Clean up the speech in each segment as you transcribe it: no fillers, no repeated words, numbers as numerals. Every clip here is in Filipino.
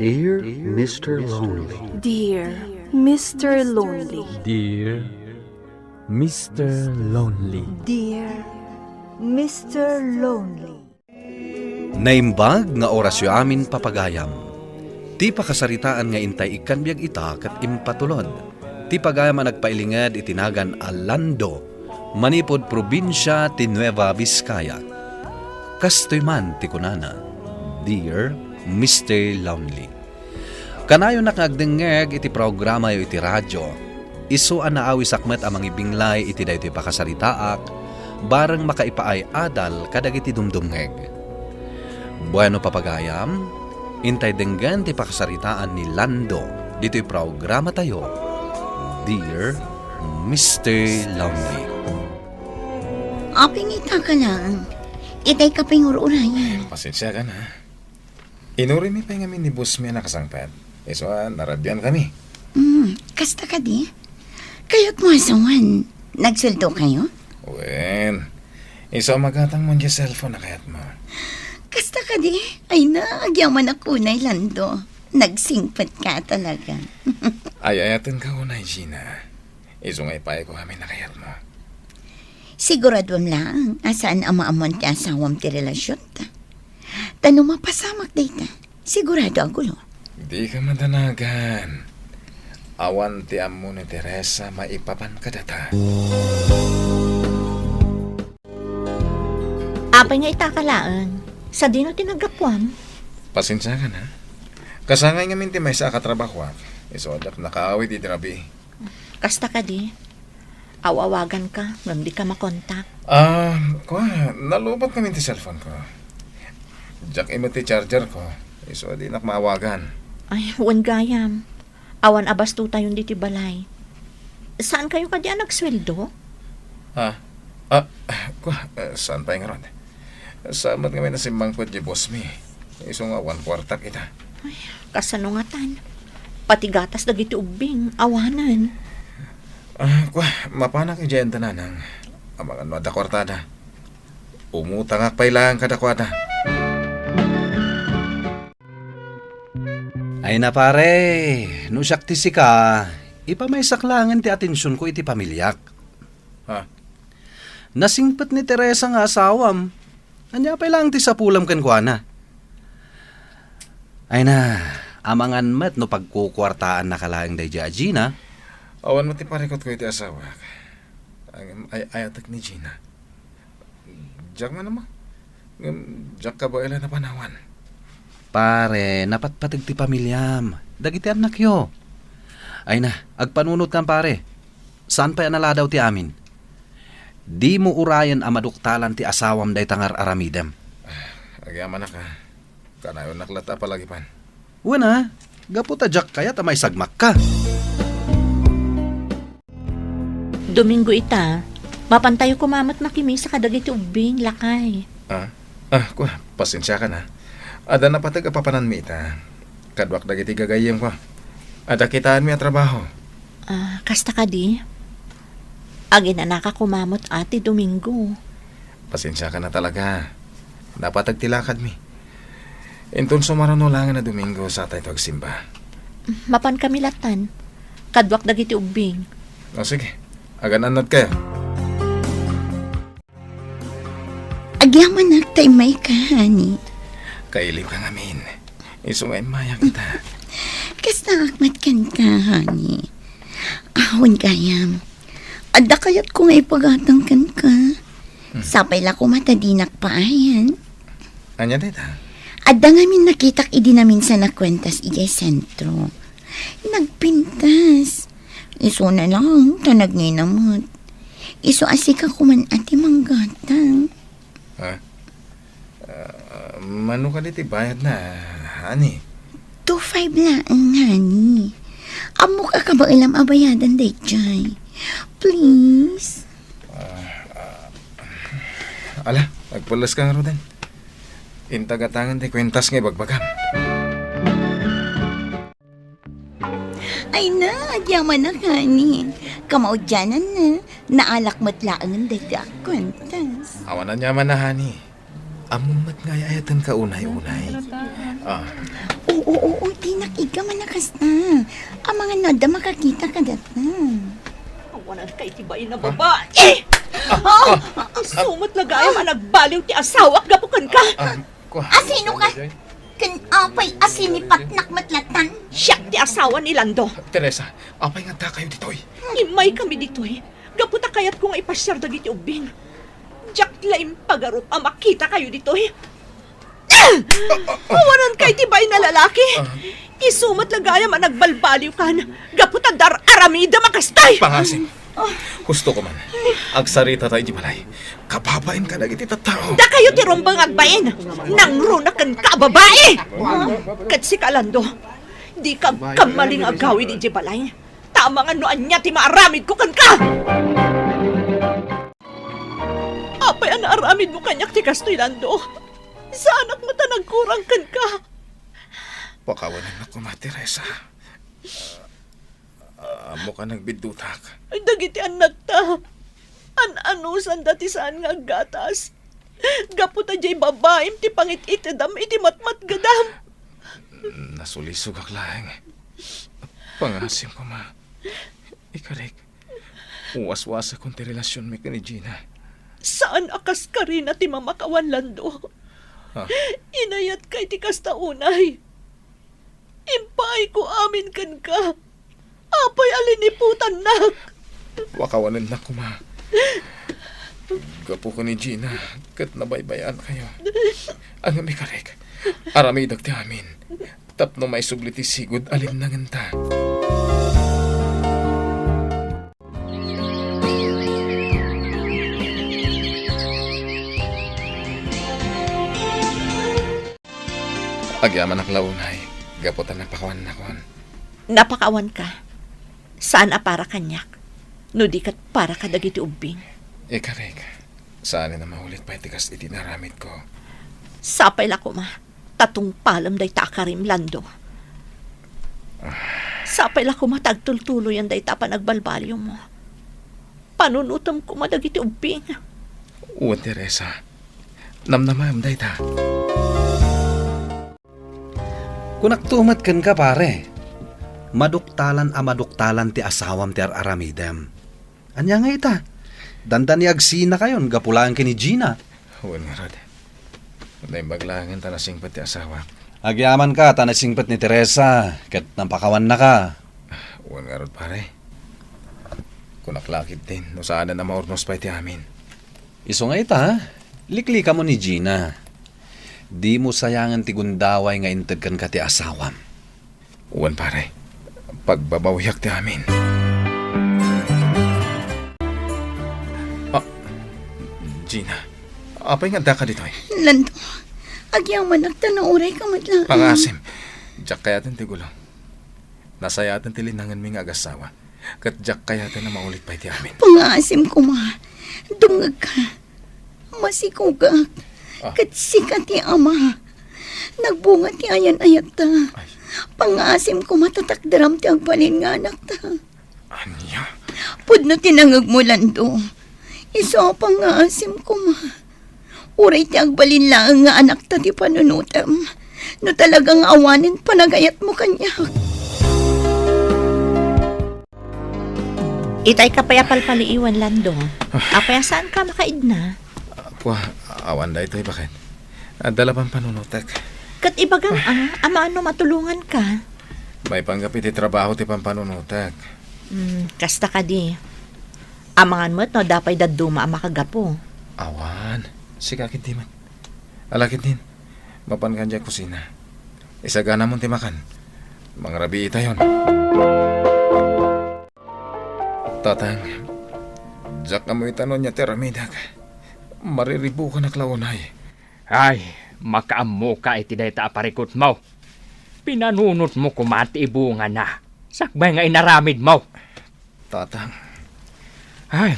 Dear Mr. Lonely. Dear Mr. Lonely. Dear Mr. Lonely. Dear Mr. Lonely. Naimbag nga orasyo amin papagayam. Ti pakasaritaan nga intay ikan biyag ita kat impatulod. Ti pagayam ang nagpailingad itinagan Alando, manipod probinsya ti Nueva Vizcaya. Kastoy man ti kunana, Dear Mr. Lonely. Kanayon nakagdengeg iti programa yo iti radyo. Isu an naawi sakmet amang ibinglay iti dayo ti pakasaritaak, bareng makaipaay adal kadag iti dumdumngeg. Bueno papagayam, intay denggan ti pakasaritaan ni Lando dito'y programa tayo, Dear Mr. Lonely. Aping ita ka lang. Itay kaping ururayan. Pasensya ka na. Inuri mi pa yung amin ni boss mi na kasangpad. So, naradyan kami. Kasta ka di? Kayo't mo asawan. Nagsulto kayo? Wen. So, magatang mo niya cellphone na kayat mo. Kasta ka di? Ay na, agyaman ako na Lando. Nagsingpat ka talaga. Ayayatan ka unay, Gina. So, ngay pae ko kami na kayat mo. Sigurado lang, asaan ama-amon ti asawam ti relasyon ta. Tanong mapasamak data. Sigurado ang gulo. Di ka madanagan. Awan ti amo ni Teresa maipapan ka data. Apay nga itakalaan. Sa dino tinagapwam. Pasensya ka na. Kasangay nga minti may sa katrabaho. So, adak nakaawit itirabi. Kasta ka di. Awawagan ka, nang di ka makontak. Nalubat kami ti cellphone ko. Jack imo ti charger ko. So, di nakmawagan. Ay, wan gayam. Awan abas tu tayo diti balay. Saan kayo kadya nagsweldo? Saan pa yung ron? Samat kami na simbang ko di boss mi. So nga, 1/4 kita. Ay, kasanungatan. Pati gatas dagiti ubing, awanan. Mapanak iyan tananang. Amangan mo da kwartada. Umutang akpay lang kada kwada. Ay na pare, no sakti si ka, ipamaysak langan ti atensyon ko iti pamilyak. Nasingpet ni Teresa nga asawam. Anya pa lang ti sapulam ken kuana. Ay na, amangan met no pagkukwartaan na kalaang day Gina. Awan mo ti parekot ko iti asawa. Ayatak ni Gina. Jack man naman. Jack ka ba ilan na panawan? Pare, napatpatig ti pamilyam. Dagiti anak yo. Ay na, agpanunot kan pare. Saan pa naladaw ti amin? Di mo urayan amaduktalan ti asawam day tangar aramidem. Agyaman na ka. Kanayon naklata palagi pan. Wana, gaputa Jack kaya tamay sagmak ka. Domingo ita, mapantayo kumamat makimi sa kadagiti ubing, lakay. Pasensya ka na. Ada na patag apapanan mi ita. Kadwak dagiti gagayem ko. Ada kitaan mi a trabaho. Kasta ka di? Agin na nakakumamot ati Domingo. Pasensya ka na talaga. Napatag tilakad mi. Inton sumarano lang na Domingo sa tayo agsimba. Mapan kami latan. Kadwak dagiti ubing. Sige. Agan-anad kayo. Agyaman nagtaymay ka, honey. Kailip ka ngamin. Isungay maya kita. Kasta akmat kan ka, honey. Ahon kayam. Adda kayat ko nga ipagatang kan ka. Sapay la ko matadinak pa ayan. Anya dita? Adda ngamin nakitak idi namin sa nakwentas ijay sentro. Nagpintas. Iso na lang, tanag ngayon namot. Iso asika kuman ati manggatang. Mano ka diti bayad na, honey? 2.5 lang, honey. Amo ka ka ba ilam abayadan day, Jay? Please? Ala, agpulas ka nga ro din. Intagatangan di kwentas nga bagbagam. Ay na, agyaman na, honey. Kamaudyanan na, naalak matlaangan day da kwentas. Awan na niya man na, honey. Amumat nga ayatan ka unay-unay. Oo, di nakiga manakas na. Ang mga nada makakita ka dat na. Awanan kay tibay na babae! Sumot lagay man nagbaliw ti asawak gapukan ka! Asino ka? Kan apay asinipat nakmatlatan. Siya ti asawa ni Lando. Teresa, apay nga ta kayo ditoy. Imay kami dito'y. Gaputa kayat ko nga ipasyar dagiti ubing. Jack laim pagarup ang makita kayo dito'y. Awanan kay tibay na lalaki. Isumat lagaya man nagbalbaliw kan. Gaputa dar aramida makastay. Pangasim. Husto ko man. Agsarita tayo di balay. Kapapain ka na iti tattao. Da kayo ti rumbang agbayin. Nang runakan ka babae. Kat si Kalando. Di ka kamaling agawi di balay. Tama nga noan niya ti maaramid ko kan ka. Apay ang naaramid mo kanyak ti Kastoy Lando. Sa anak mo ta nagkurang kan ka. Pakawanan ako ma, Teresa. Amo ka nagbidutak. Ay dagiti anak ta. An-anusan dati saan nga gatas. Gaputa jay babaim ti pangit itidam iti matmat gadam. Nasulisog ak lang. Pangasim ko ma. Ikarek. Uwas-was akong ti relasyon mi ka ni Gina. Saan akas ka rin at imamakawan Lando? Inayat kay ti kastaunay. Impay ko amin kan ka. Apay aliniputan nak. Wakawanan na ko ma. Gapo ko ni Gina. Kat nabaybayan kayo. Ang mikarek. Aramidag ti amin. Tapno may subliti sigud alin na nganta. Agyaman ang launay. Gaputan ng pakawan na kon. Napakawan ka. Saan para kanyak? No di kat para ka dagiti ubing. Ikarek. Saan na maulit pa itikas itinaramit ko. Sapay lako ma. Tatong palam day takarim Lando. Sapay lako matagtultuloy ang day tapa nagbalbalyo mo. Panunutom ko madagiti ubing. Uwan, Teresa. Namnamam day ta. Kunaktumat kan ka pare. Maduktalan ti asawam ti aramidem. Anya nga ita? Dandan ni agsina kayon, gapulaan ki ni Gina. Uwan nga rod. Unday baglangin tanasing pati asawa. Agyaman ka, tanasingpat ni Teresa, kat nampakawan na ka. Uwan nga rod pare. Kunaklakit din, no saan na maurnos pa iti amin. Iso nga ita, likli ka mo ni Gina. Di mo sayangan ti gundaway nga intag kan ka ti asawam. Uwan pare, pagbabawyak ti amin. Gina, apay nga da ka dito eh. Lando, agyang manakta na uray ka matlang. Pangasim, jak kayatan ti gulo. Nasayatan ti linangan mi nga agasawa. Kat jak kayatan na maulit pa iti amin. Pangasim ko ma. Dungag ka. Masikugak. Kat sikat ti ama. Nagbunga ti ayan-ayat ta. Pangasim ko matatakdaram ti agbalin nga anak ta. Anya? Pudno tinangag mo Lando. Iso pangasim ko ma. Uray ti agbalin lang nga anak ta ti panunutam. No talagang awanin panagayat mo kanya. Itay ka payapalpaliiwan Lando. Apaya saan ka makaidna? Awan da ito'y bakit? Dalapan panunutak. Kat ibagang ama ano matulungan ka. May panggapit ti trabaho ti pampanunutak. Kasta ka di. Amangan mo't no dapay daduma ang makagapo. Awan. Sikakit di man. Alakit din. Mapan kan dyan kusina. Isagana mo ti makan. Mga rabi ita yun. Tatang. Diyak na mo itanon niya ti ramidag. Mariribu ka na klaunay. Ay, makaammo ka iti dayta aparikot mo. Pinanunot mo kumati ibunga na. Sakbay nga inaramid mo. Tatang. Ay,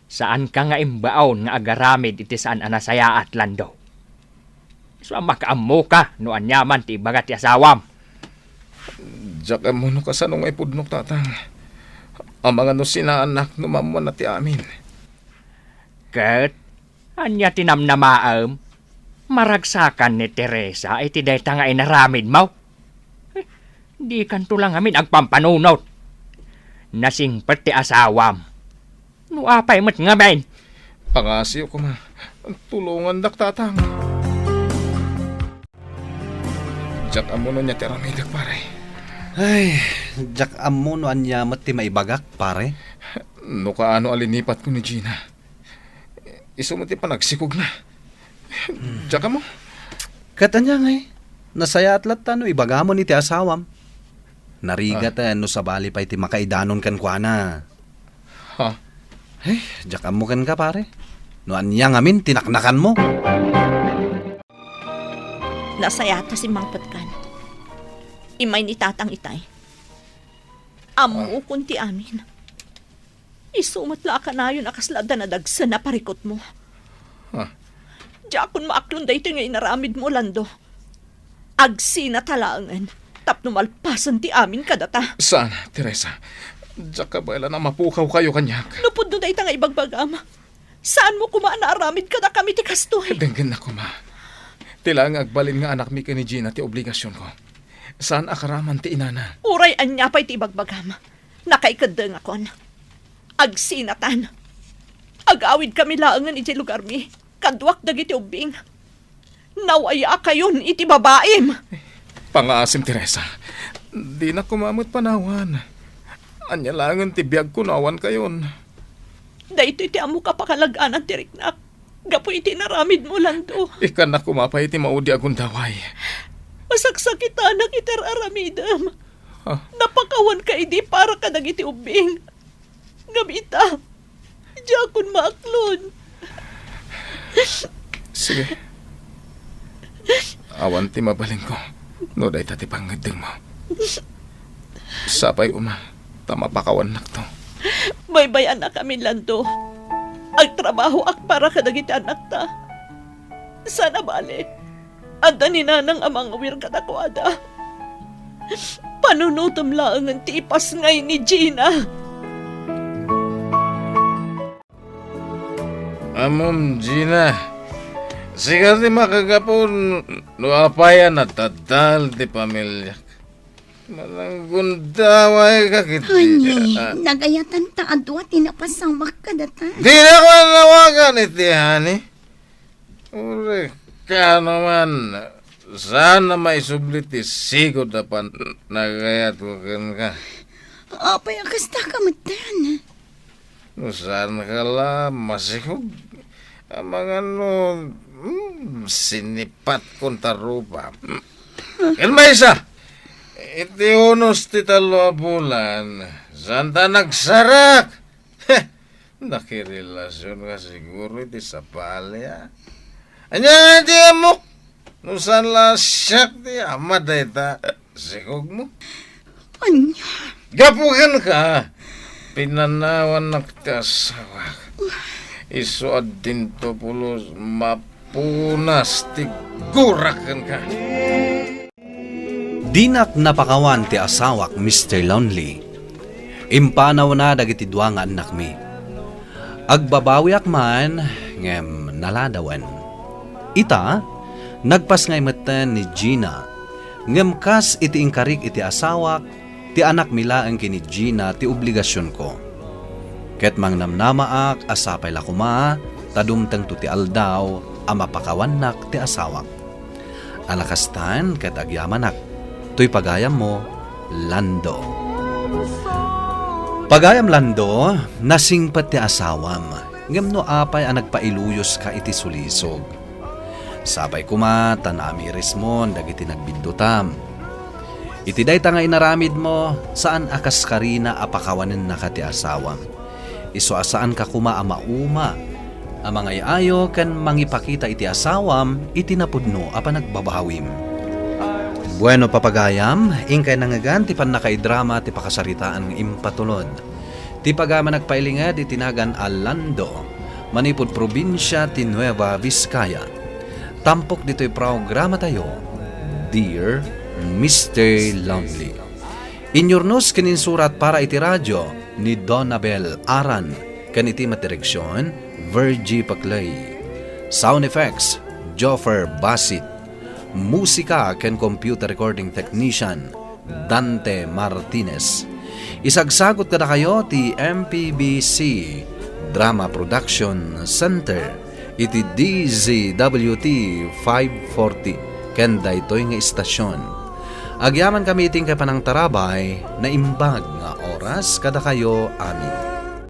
saan ka nga imbaon nga agaramid iti saan anasaya at Lando? So makaammo ka no anyaman ti bagat ti asawam. Diyak mo no kasanong ay pudnok tatang. Ang mga no sinaanak no mamuan na ti amin. Kat, Anya tinamnamaam, maragsakan ni Teresa iti dayta nga inaramid mo. Di kan tulang amin agpampanunot. Nasingpet ti asawam. No apay mat nga men. Pangasiw ko ma. Tulungan dak tatang. Jak amo no niya teramidak pare. Ay, jak amo no anya met ti maibagak, pare. No kaano alinipat ko ni Gina. Iso mo ti panagsikog na. Jak amo. Katanya nga nasaya atlat no ibagamo ni ti asawam. Narigat no sa bali pa iti makaidanon kan kuana. Ha? Eh, jak amo kan ka pare. No anya ngamin tinaknakan mo. Nasayata si Mang Patkan. Imay ni tatang itay. Amo kunti amin. Isumatla ka na yun akaslada na dagsa na parikot mo. Diakon maaklon dayto nga inaramid mo, Lando. Agsi na talangan. Tapno malpasan ti amin kadata. Saan, Teresa? Diyak ka ba na mapukaw kayo kanyak? Lupod no dayta nga ibagbagama. Saan mo kumaan na aramid kada kami ti kastoy? Denggan na ko, ma. Tila nga agbalin nga anak mi ka ni Gina ti obligasyon ko. Saan akaraman ti inana? Uray anya pa'y ti ibagbagama. Nakaikadeng akon. Agsinatan. Agawid kami laangan iti lugar mi. Kadwak dagiti ubing. Nawaya kayon iti babaim. Pangasim, Teresa. Di na kumamot panawan. Anya langan ti biyag kunawan kayon. Dahito iti amo kapakalagaan ti riknak. Gapo iti naramid mo, Lando. Ikan na kumapay ti maudi agun daway. Masaksakitan ang iter aramidam. Napakawan ka idi para ka dagiti ubing. Gabita. Diakon maaklon. Sige. Awan ti mabaling ko. No day tati pangadeng mo. Sapay uma. Tama pakawan nak to. Baybayan na kami, Lando. Agtrabaho ak para kadagiti anak ta. Sana bali. Anda ni nanang amang awir katakwada. Panunutom lang ang tipas ngay ni Gina. Amom, Gina. Sigat ti makagapon. No apayan at tadal ti pamilya. Malanggundaway ka kiti. Nagayatan ta adwa tinapasamak kadata. Di na ko nawagan iti, hani. Uri ka naman. Sana maisublit ti sigod na pan nagayat ko ka. Apay akasta kamatan. Saan ka la masikog? Amang ano, sinipat kong tarupa. Ilma isa! Iti unos ti talo bulan. Saan ta nagsarak? Nakirelasyon ka siguro iti sapalya. Anya ti amok. Nung saan la siyak ti ama dayta. Sikog mo. Anya? Gapukan ka. Pinanawan nagtasawak. Isuad din to pulos mapunas ti gurakan ka. Dinak napakawan ti asawak Mr. Lonely. Impanaw na dagiti dua nga anak mi. Agbabawiak man ngem naladawan. Ita nagpas ngay meten ni Gina. Ngem kas iti ingkarik iti asawak ti anak mila ang kini Gina ti obligasyon ko. Ket mangnamnamaak asapay lakuma tadumteng tu ti aldaw a mapakawanak ti asawak. Alakastan ket agyamanak. To'y pagayam mo, Lando. Pagayam Lando, nasingpat ti asawam. Ngem no apay ang nagpailuyos ka iti sulisog. Sabay kuma, tanamiris mo, dagiti nagbindutam. Iti dayta nga inaramid mo, saan akas karina apakawanin na ka ti asawam. Iso asaan ka kuma amauma. Ang mga iayo kan mangipakita iti asawam, iti napudno apa nagbabahawim. Bueno papagayam, ingkay nangagan ti panakaidrama ti pakasaritaan ng impatulod. Ti pagama nagpailingad itinagan Lando, manipod probinsya ti Nueva Vizcaya. Tampok dito'y programa tayo, Dear Mr. Lonely. Inyornos kininsurat para iti radyo ni Donabel Aran, kan iti matireksyon, Virgie Paclay. Sound effects, Joffer Basit. Musika ken computer recording technician, Dante Martinez. Isagsagot kada kayo ti MPBC Drama Production Center iti DZWT 540 ken daytoy nga istasyon. Agyaman kami iting kay panang tarabay na imbag nga oras kada kayo amin.